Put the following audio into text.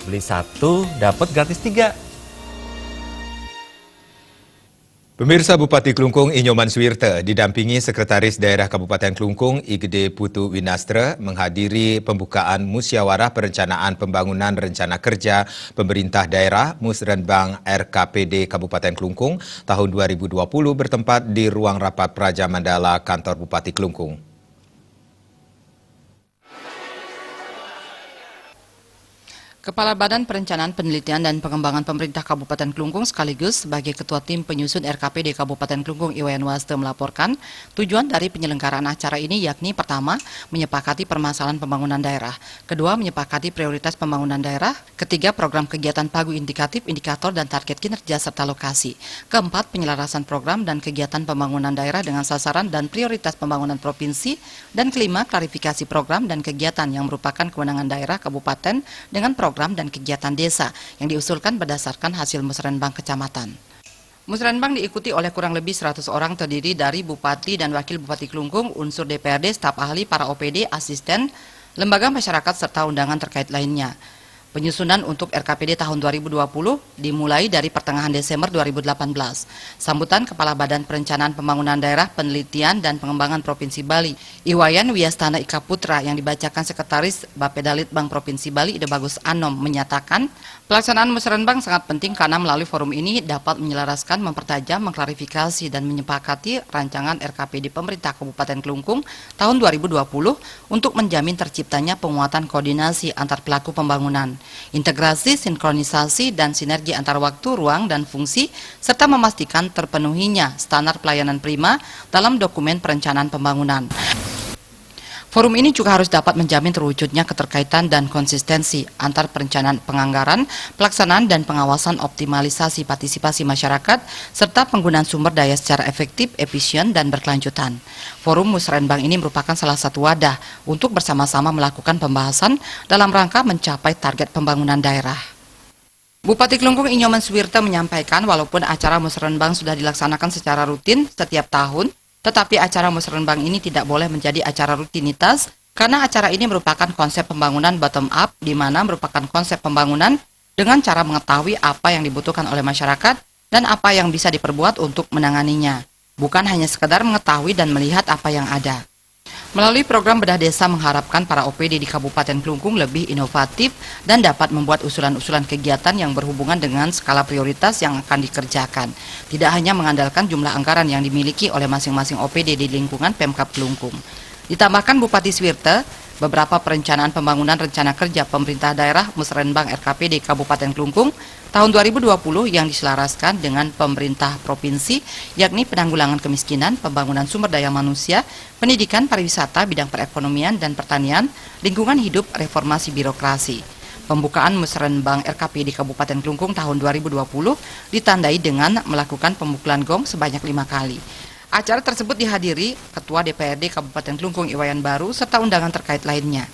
Beli satu, dapat gratis tiga. Pemirsa, Bupati Kelungkung Inyoman Suwirte didampingi Sekretaris Daerah Kabupaten Kelungkung Igede Putu Winastra menghadiri pembukaan Musyawarah Perencanaan Pembangunan Rencana Kerja Pemerintah Daerah Musrenbang RKPD Kabupaten Kelungkung tahun 2020 bertempat di Ruang Rapat Praja Mandala Kantor Bupati Kelungkung. Kepala Badan Perencanaan Penelitian dan Pengembangan Pemerintah Kabupaten Kelungkung sekaligus sebagai Ketua Tim Penyusun RKPD Kabupaten Kelungkung Iwayan Waste melaporkan tujuan dari penyelenggaraan acara ini yakni pertama, menyepakati permasalahan pembangunan daerah, kedua, menyepakati prioritas pembangunan daerah, ketiga, program kegiatan pagu indikatif, indikator dan target kinerja serta lokasi, keempat, penyelarasan program dan kegiatan pembangunan daerah dengan sasaran dan prioritas pembangunan provinsi, dan kelima, klarifikasi program dan kegiatan yang merupakan kewenangan daerah kabupaten dengan program dan kegiatan desa yang diusulkan berdasarkan hasil musrenbang kecamatan. Musrenbang diikuti oleh kurang lebih 100 orang terdiri dari Bupati dan Wakil Bupati Kelungkung, unsur DPRD, staf ahli, para OPD, asisten, lembaga masyarakat serta undangan terkait lainnya. Penyusunan untuk RKPD tahun 2020 dimulai dari pertengahan Desember 2018. Sambutan Kepala Badan Perencanaan Pembangunan Daerah, Penelitian dan Pengembangan Provinsi Bali, Iwayan Wiastana Ika Putra yang dibacakan Sekretaris Bapeda Litbang Provinsi Bali, Ide Bagus Anom menyatakan, pelaksanaan musrenbang sangat penting karena melalui forum ini dapat menyelaraskan, mempertajam, mengklarifikasi dan menyepakati rancangan RKPD Pemerintah Kabupaten Kelungkung tahun 2020 untuk menjamin terciptanya penguatan koordinasi antar pelaku pembangunan, integrasi, sinkronisasi, dan sinergi antar waktu, ruang, dan fungsi, serta memastikan terpenuhinya standar pelayanan prima dalam dokumen perencanaan pembangunan. Forum ini juga harus dapat menjamin terwujudnya keterkaitan dan konsistensi antar perencanaan penganggaran, pelaksanaan dan pengawasan optimalisasi partisipasi masyarakat, serta penggunaan sumber daya secara efektif, efisien, dan berkelanjutan. Forum Musrenbang ini merupakan salah satu wadah untuk bersama-sama melakukan pembahasan dalam rangka mencapai target pembangunan daerah. Bupati Kelungkung Inyoman Suwirte menyampaikan walaupun acara musrenbang sudah dilaksanakan secara rutin setiap tahun, tetapi acara musrenbang ini tidak boleh menjadi acara rutinitas karena acara ini merupakan konsep pembangunan bottom up, di mana merupakan konsep pembangunan dengan cara mengetahui apa yang dibutuhkan oleh masyarakat dan apa yang bisa diperbuat untuk menanganinya. Bukan hanya sekedar mengetahui dan melihat apa yang ada. Melalui program Bedah Desa mengharapkan para OPD di Kabupaten Kelungkung lebih inovatif dan dapat membuat usulan-usulan kegiatan yang berhubungan dengan skala prioritas yang akan dikerjakan. Tidak hanya mengandalkan jumlah anggaran yang dimiliki oleh masing-masing OPD di lingkungan Pemkab Kelungkung. Ditambahkan Bupati Suwirte, beberapa perencanaan pembangunan rencana kerja pemerintah daerah Musrenbang RKPD Kabupaten Kelungkung tahun 2020 yang diselaraskan dengan pemerintah provinsi, yakni penanggulangan kemiskinan, pembangunan sumber daya manusia, pendidikan, pariwisata, bidang perekonomian dan pertanian, lingkungan hidup, reformasi birokrasi. Pembukaan musrenbang RKPD Kabupaten Kelungkung tahun 2020 ditandai dengan melakukan pemukulan gong sebanyak 5 kali. Acara tersebut dihadiri Ketua DPRD Kabupaten Kelungkung Iwayan Baru serta undangan terkait lainnya.